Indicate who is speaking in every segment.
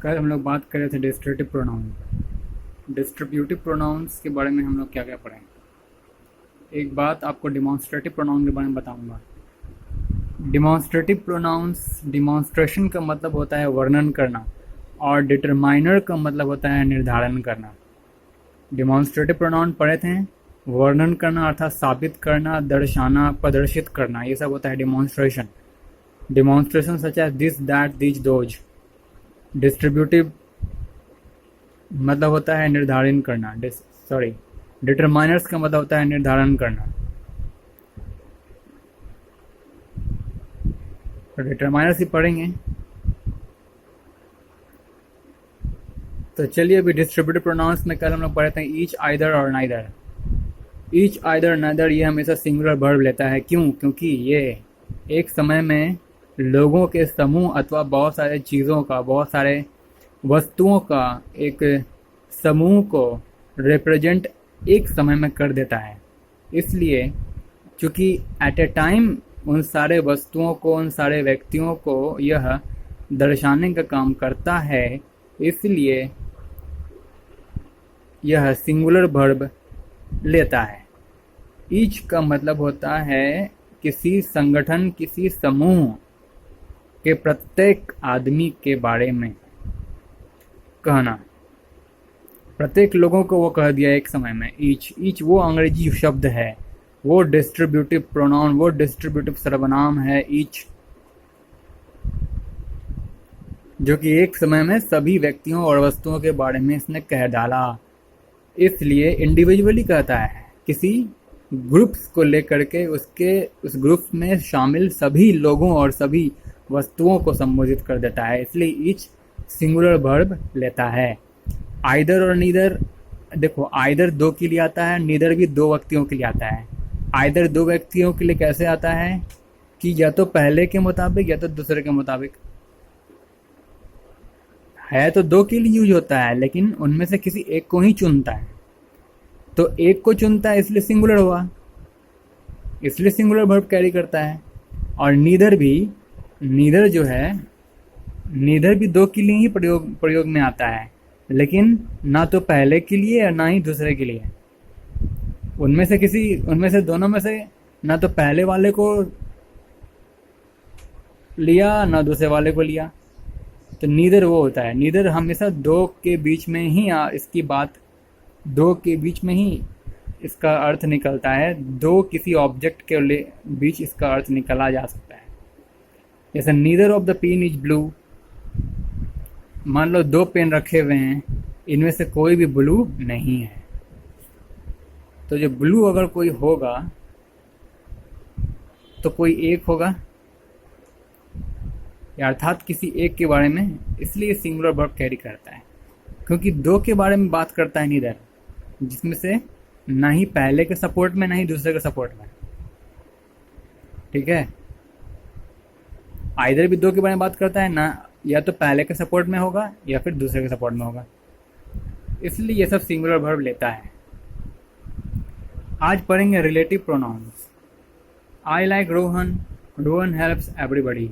Speaker 1: कल हम लोग बात कर रहे थे डिस्ट्रीब्यूटिव प्रोनाउन। डिस्ट्रीब्यूटिव प्रोनाउंस के बारे में हम लोग क्या क्या पढ़ें। एक बात आपको डिमॉन्स्ट्रेटिव प्रोनाउन के बारे में बताऊंगा। डिमॉन्स्ट्रेटिव प्रोनाउंस, डिमॉन्स्ट्रेशन का मतलब होता है वर्णन करना और डिटरमाइनर का मतलब होता है निर्धारण करना। डिमॉन्स्ट्रेटिव प्रोनाउन पढ़े थे, वर्णन करना अर्थात साबित करना, दर्शाना, प्रदर्शित करना, ये सब होता है demonstration. Demonstration such as this, that, this, those. Distributive मतलब होता है निर्धारण करना, डिटरमाइनर्स का मतलब होता है निर्धारण करना। डिटरमाइनर्स ही पढ़ेंगे। तो चलिए अभी डिस्ट्रीब्यूटिव प्रोनाउंस में कल हम लोग पढ़े थे ईच, आइदर और नाइदर। ईच, आइदर, नाइदर ये हमेशा सिंगुलर वर्ब लेता है। क्यों? क्योंकि ये एक समय में लोगों के समूह अथवा बहुत सारे चीज़ों का, बहुत सारे वस्तुओं का एक समूह को रिप्रेजेंट एक समय में कर देता है। इसलिए चूँकि एट ए टाइम उन सारे वस्तुओं को, उन सारे व्यक्तियों को यह दर्शाने का काम करता है, इसलिए यह सिंगुलर वर्ब लेता है। ईच का मतलब होता है किसी संगठन, किसी समूह के प्रत्येक आदमी के बारे में कहना। प्रत्येक लोगों को वो कह दिया एक समय में। ईच वो अंग्रेजी शब्द है, वो डिस्ट्रीब्यूटिव प्रोनाउन, वो डिस्ट्रीब्यूटिव सर्वनाम है ईच, जो कि एक समय में सभी व्यक्तियों और वस्तुओं के बारे में इसने कह डाला। इसलिए इंडिविजुअली कहता है, किसी ग्रुप्स को लेकर के उस ग्रुप में शामिल सभी लोगों और सभी वस्तुओं को संबोधित कर देता है। इसलिए ईच सिंगुलर वर्ब लेता है। आइदर और नीदर, देखो आइदर दो के लिए आता है, नीदर भी दो व्यक्तियों के लिए आता है। आइदर दो व्यक्तियों के लिए कैसे आता है कि या तो पहले के मुताबिक या तो दूसरे के मुताबिक। है तो दो के लिए यूज होता है, लेकिन उनमें से किसी एक को ही चुनता है। तो एक को चुनता है इसलिए सिंगुलर हुआ, इसलिए सिंगुलर वर्ब कैरी करता है। और नीदर जो है, नीदर भी दो के लिए ही प्रयोग में आता है, लेकिन ना तो पहले के लिए और ना ही दूसरे के लिए। उनमें से दोनों में से ना तो पहले वाले को लिया ना दूसरे वाले को लिया। तो नीदर वो होता है। नीदर हमेशा दो के बीच में ही दो के बीच में ही इसका अर्थ निकलता है। दो किसी ऑब्जेक्ट के बीच इसका अर्थ निकाला जा सकता है। जैसे neither of the pen is blue, मान लो दो पेन रखे हुए हैं, इनमें से कोई भी ब्लू नहीं है। तो जो ब्लू अगर कोई होगा तो कोई एक होगा, अर्थात किसी एक के बारे में, इसलिए सिंगुलर वर्ब कैरी करता है। क्योंकि दो के बारे में बात करता है नीदर, जिसमें से ना ही पहले के सपोर्ट में ना ही दूसरे के सपोर्ट में। ठीक है, आइदर भी दो के बारे में बात करता है, ना या तो पहले के सपोर्ट में होगा या फिर दूसरे के सपोर्ट में होगा, इसलिए ये सब सिंगुलर वर्ब लेता है। आज पढ़ेंगे रिलेटिव प्रोनाउंस। आई like Rohan, Rohan helps everybody.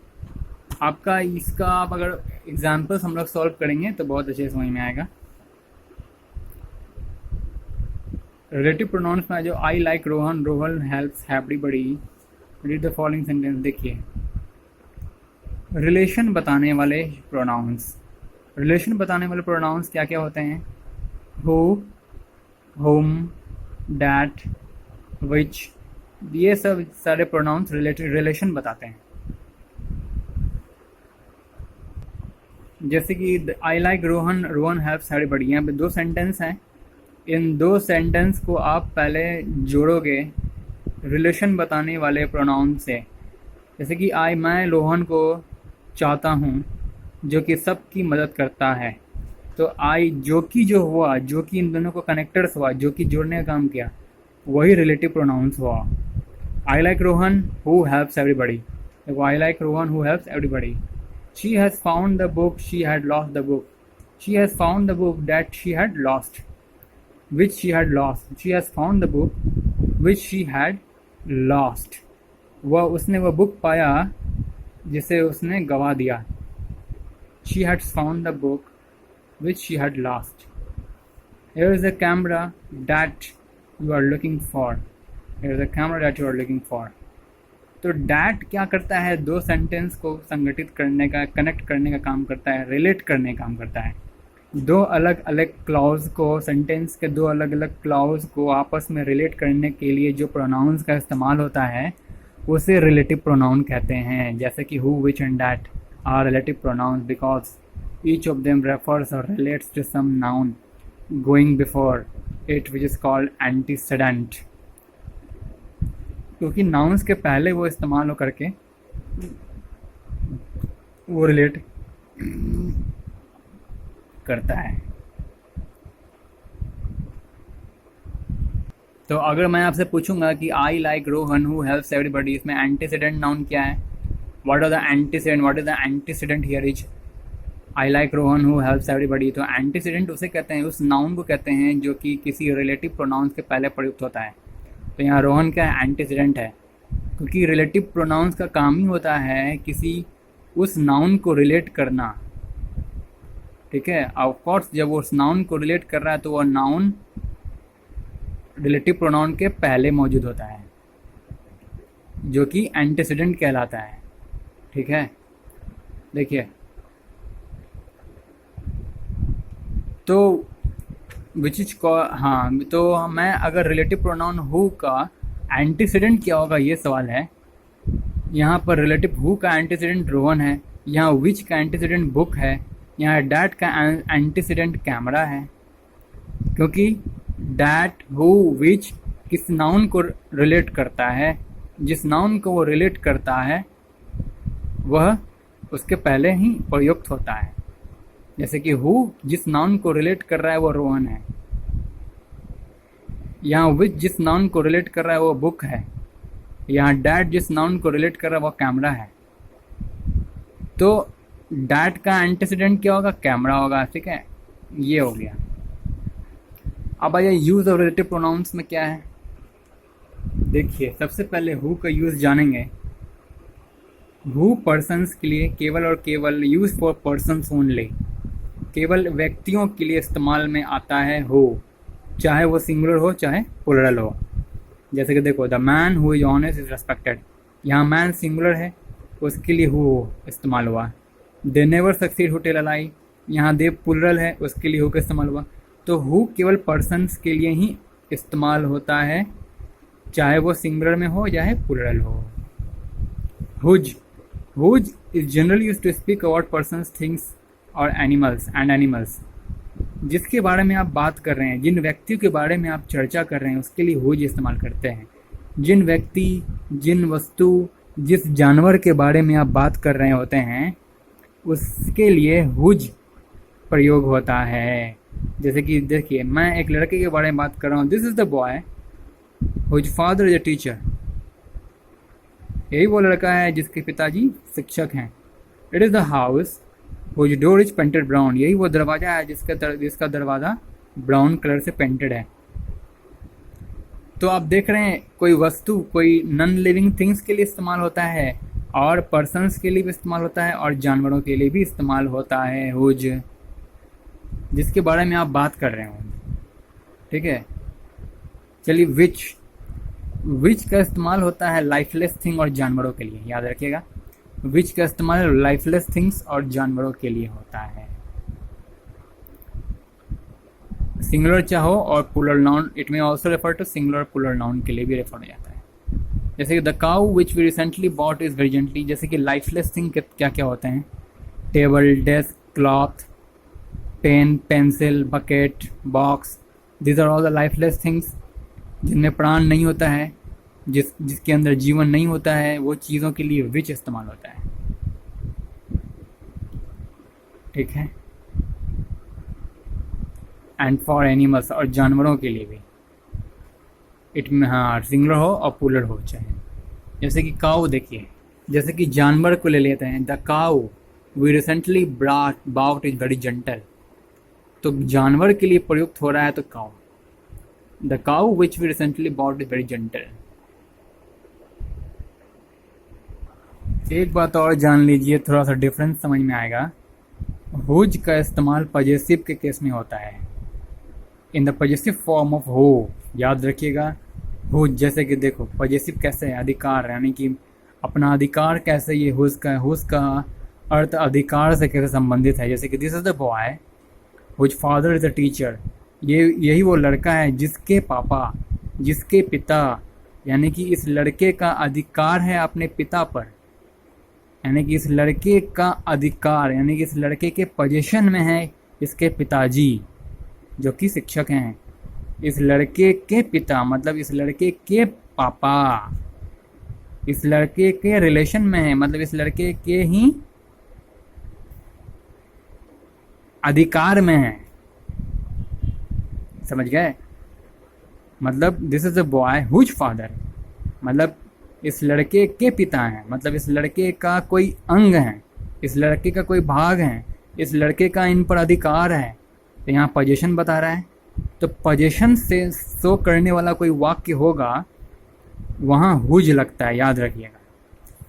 Speaker 1: आपका इसका आप अगर एग्जाम्पल्स हम लोग सॉल्व करेंगे तो बहुत अच्छे समझ में आएगा। रिलेटिव प्रोनाउंस में जो आई like Rohan, Rohan helps everybody, read the following sentence. देखिए, रिलेशन बताने वाले प्रोनाउंस। रिलेशन बताने वाले प्रोनाउंस क्या क्या होते हैं? हु, हुम, डैट, विच, ये सब सारे प्रोनाउंस रिलेशन बताते हैं। जैसे कि I like Rohan, Rohan helps everybody, यहाँ पे दो सेंटेंस हैं। इन दो सेंटेंस को आप पहले जोड़ोगे रिलेशन बताने वाले प्रोनाउन से। जैसे कि मैं रोहन को चाहता हूँ, जो कि सबकी मदद करता है। तो जो हुआ, जो कि इन दोनों को कनेक्टर्स हुआ, जो कि जोड़ने का काम किया, वही रिलेटिव प्रोनाउंस हुआ। I like Rohan who helps everybody, देखो I like Rohan who helps everybody. She has found the book she had lost the book. She has found the book that she had lost, which she had lost. She has found the book which she had lost. उसने वह book पाया जिसे उसने गवा दिया। She had found the book which she had lost. Here is the camera that you are looking for. Here is the camera that you are looking for. तो that क्या करता है, दो सेंटेंस को संगठित करने का, कनेक्ट करने का काम करता है, रिलेट करने का काम करता है। दो अलग अलग क्लॉज को, सेंटेंस के दो अलग अलग क्लॉज को आपस में रिलेट करने के लिए जो प्रोनाउंस का इस्तेमाल होता है उसे रिलेटिव प्रोनाउन कहते हैं। जैसे कि who, which and that are relative pronouns because each of them refers और relates to some noun going before it which is called antecedent. क्योंकि नाउन्स के पहले वो इस्तेमाल हो करके वो रिलेट करता है। तो अगर मैं आपसे पूछूंगा कि I like Rohan who helps everybody, इसमें एंटीसीडेंट नाउन क्या है? What are the antecedent, what is the antecedent here is I like Rohan who helps everybody. तो एंटीसीडेंट उसे कहते हैं, उस नाउन को कहते हैं जो कि किसी रिलेटिव प्रोनाउंस के पहले प्रयुक्त होता है। तो यहाँ रोहन का एंटीसीडेंट है, क्योंकि रिलेटिव प्रोनाउंस का काम ही होता है किसी उस नाउन को रिलेट करना। ठीक है, ऑफ कोर्स जब वो उस नाउन को रिलेट कर रहा है तो वो नाउन रिलेटिव प्रोनाउन के पहले मौजूद होता है, जो कि एंटीसीडेंट कहलाता है। ठीक है, देखिए तो विच इज को, हाँ तो मैं अगर रिलेटिव प्रोनाउन हु का एंटीसीडेंट क्या होगा ये सवाल है। यहाँ पर रिलेटिव हु का एंटीसीडेंट रोहन है, यहाँ विच का एंटीसीडेंट बुक है, यहाँ डैट का एंटीसीडेंट कैमरा है। क्योंकि डैट, हु, विच किस नाउन को रिलेट करता है, जिस नाउन को वो रिलेट करता है वह उसके पहले ही प्रयुक्त होता है। जैसे कि हु जिस नाउन को रिलेट कर रहा है वो रोहन है, यहाँ विच जिस नाउन को रिलेट कर रहा है वो बुक है, यहाँ डैट जिस नाउन को रिलेट कर रहा है वो कैमरा है। तो डैट का एंटीसीडेंट क्या होगा? कैमरा होगा। ठीक है, ये हो गया। अब आइए यूज ऑफ रिलेटिव प्रोनाउंस में क्या है। देखिए सबसे पहले हु का यूज जानेंगे। हु पर्सन्स के लिए केवल और केवल, यूज फॉर पर्सन्स ओनली, केवल व्यक्तियों के लिए इस्तेमाल में आता है हु, चाहे वो सिंगुलर हो चाहे प्लुरल हो। जैसे कि देखो the man who is honest is respected, यहाँ मैन सिंगुलर है उसके लिए हु इस्तेमाल हुआ। They never succeed who tell a lie, यहाँ दे प्लुरल है उसके लिए हु का इस्तेमाल हुआ। तो हु केवल पर्सन्स के लिए ही इस्तेमाल होता है, चाहे वो सिंगुलर में हो चाहे प्लुरल हो। Whose, whose is generally used to speak about persons, things और एनिमल्स। जिसके बारे में आप बात कर रहे हैं, जिन व्यक्तियों के बारे में आप चर्चा कर रहे हैं उसके लिए हुज इस्तेमाल करते हैं। जिन व्यक्ति, जिन वस्तु, जिस जानवर के बारे में आप बात कर रहे होते हैं उसके लिए हुज प्रयोग होता है। जैसे कि देखिए मैं एक लड़के के बारे में बात कर रहा हूँ, this is the boy whose father is a teacher, यही वो लड़का है जिसके पिताजी शिक्षक हैं। It is the house whose door is painted brown, यही वो दरवाज़ा है जिसका दरवाज़ा ब्राउन कलर से पेंटेड है। तो आप देख रहे हैं कोई वस्तु, कोई नॉन लिविंग थिंग्स के लिए इस्तेमाल होता है और पर्सन्स के लिए भी इस्तेमाल होता है और जानवरों के लिए भी इस्तेमाल होता है हुज, जिसके बारे में आप बात कर रहे हो। ठीक है, चलिए विच का इस्तेमाल होता है लाइफलेस थिंग और जानवरों के लिए, याद रखिएगा। विच का इस्तेमाल लाइफलेस थिंग्स और जानवरों के लिए होता है। सिंगुलर चाहो और plural noun, it may also refer to singular plural noun के लिए भी रेफर हो जाता है। जैसे कि the cow which we recently bought is very gently, जैसे कि लाइफलेस थिंग क्या क्या होते हैं? Table, desk, cloth, pen, pencil, bucket, box, these are all the lifeless things, जिनमें प्राण नहीं होता है, जिसके अंदर जीवन नहीं होता है, वो चीज़ों के लिए विच इस्तेमाल होता है। ठीक है, एंड फॉर एनिमल्स, और जानवरों के लिए भी इट में, हाँ सिंगुलर हो और प्लुरल हो चाहे। जैसे कि काऊ, देखिए जैसे कि जानवर को ले लेते हैं, the cow we recently bought is very gentle, तो जानवर के लिए प्रयुक्त हो रहा है तो cow, the cow which we recently bought is very gentle. एक बात और जान लीजिए, थोड़ा सा डिफरेंस समझ में आएगा। हुज का इस्तेमाल पजेसिव के केस में होता है, in the possessive form of हो। याद रखिएगा, हुज जैसे कि देखो पजेसिव कैसे है, अधिकार, यानी कि अपना अधिकार कैसे, ये हुज का अर्थ अधिकार से कैसे संबंधित है। जैसे कि this is the boy whose father is a teacher, यही वो लड़का है जिसके पापा, जिसके पिता, यानी कि इस लड़के का अधिकार है अपने पिता पर, यानी कि इस लड़के का अधिकार, यानी कि इस लड़के के पोजीशन में है इसके पिताजी जो कि शिक्षक हैं। इस लड़के के पिता मतलब इस लड़के के पापा इस लड़के के रिलेशन में है, मतलब इस लड़के के ही अधिकार में है। समझ गए? मतलब this is a boy whose father, मतलब इस लड़के के पिता हैं, मतलब इस लड़के का कोई अंग है, इस लड़के का कोई भाग है, इस लड़के का इन पर अधिकार है। तो यहाँ पोजीशन बता रहा है, तो पोजीशन से शो करने वाला कोई वाक्य होगा वहाँ हुज लगता है, याद रखिएगा।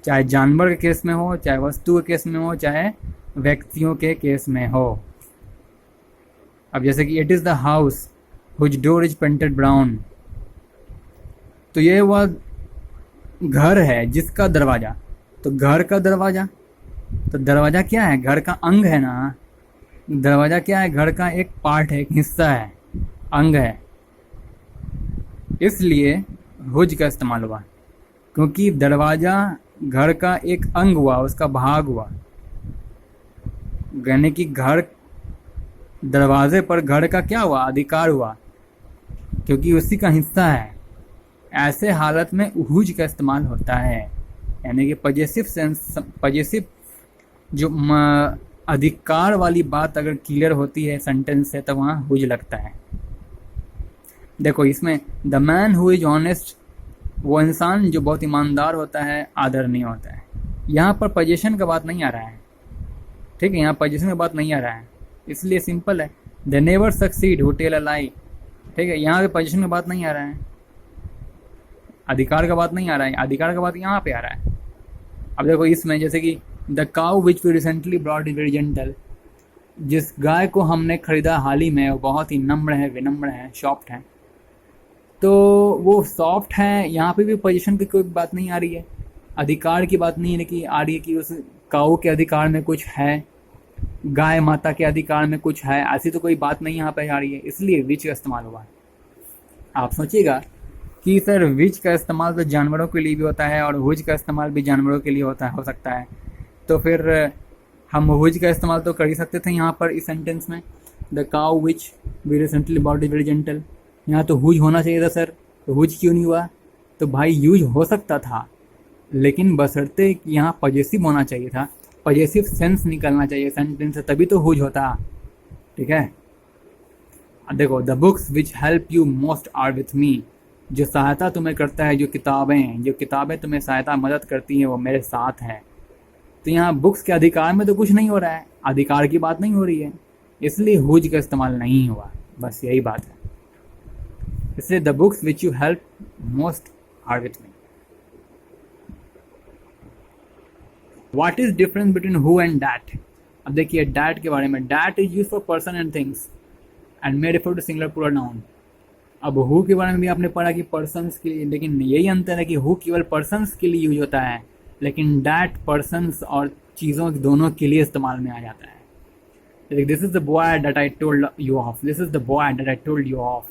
Speaker 1: चाहे जानवर के केस में हो, चाहे वस्तु के केस में हो, चाहे व्यक्तियों के केस में हो। अब जैसे कि it is the house whose door is painted brown, तो ये वह घर है जिसका दरवाज़ा, तो घर का दरवाज़ा, तो दरवाज़ा क्या है? घर का अंग है ना। दरवाज़ा क्या है? घर का एक पार्ट है, एक हिस्सा है, अंग है। इसलिए हुज का इस्तेमाल हुआ, क्योंकि दरवाज़ा घर का एक अंग हुआ, उसका भाग हुआ, यानी कि घर, दरवाजे पर घर का क्या हुआ? अधिकार हुआ, क्योंकि उसी का हिस्सा है। ऐसे हालत में हुज का इस्तेमाल होता है, यानी कि पजेसिव सेंस, पजेसिव जो अधिकार वाली बात अगर क्लियर होती है सेंटेंस से, तो वहाँ हुज लगता है। देखो इसमें the man who is honest, वो इंसान जो बहुत ईमानदार होता है, आदरणीय होता है। यहाँ पर पोजीशन का बात नहीं आ रहा है, ठीक है, यहाँ पोजीशन का बात नहीं आ रहा है, इसलिए सिंपल है। The never succeed who tell a lie, ठीक है, यहाँ पे पोजीशन का बात नहीं आ रहा है, अधिकार का बात नहीं आ रहा है, अधिकार का बात यहाँ पे आ रहा है। अब देखो इसमें जैसे कि the cow which we recently brought is very gentle, जिस गाय को हमने खरीदा हाल ही में वो बहुत ही नम्र है, विनम्र है, सॉफ्ट है। तो वो सॉफ्ट है, यहाँ पे भी पोजीशन की कोई बात नहीं आ रही है, अधिकार की बात नहीं है कि आ रही है कि उस काऊ के अधिकार में कुछ है, गाय माता के अधिकार में कुछ है, ऐसी तो कोई बात नहीं यहाँ पे आ रही है, इसलिए विच का इस्तेमाल हुआ है। आप सोचिएगा कि सर विच का इस्तेमाल तो जानवरों के लिए भी होता है और हुज का इस्तेमाल भी जानवरों के लिए होता है, हो सकता है, तो फिर हम हुज का इस्तेमाल तो कर ही सकते थे यहाँ पर इस सेंटेंस में। The cow which we recently bought is very gentle, यहाँ तो हुज होना चाहिए था सर, तो हुज क्यों नहीं हुआ? तो भाई यूज हो सकता था, लेकिन बशर्ते यहाँ पॉजेसिव होना चाहिए था, पॉजेसिव सेंस निकलना चाहिए सेंटेंस से, तभी तो हुज होता। ठीक है, देखो the books which help you most are with me, जो सहायता तुम्हें करता है, जो किताबें तुम्हें सहायता मदद करती हैं वो मेरे साथ हैं। तो यहाँ बुक्स के अधिकार में तो कुछ नहीं हो रहा है, अधिकार की बात नहीं हो रही है, इसलिए हुज का इस्तेमाल नहीं हुआ, बस यही बात है। इसलिए the books which you help most are with me. What is difference between who and that? अब देखिए डैट के बारे में, that is use for person and things and may refer to singular pronoun. अब हु के बारे में भी आपने पढ़ा कि पर्सन्स के लिए, लेकिन यही अंतर है कि हु केवल पर्सन्स के लिए यूज होता है, लेकिन डैट पर्सन्स और चीज़ों दोनों के लिए इस्तेमाल में आ जाता है। This is the boy that I told you of, this is the boy that I told you of.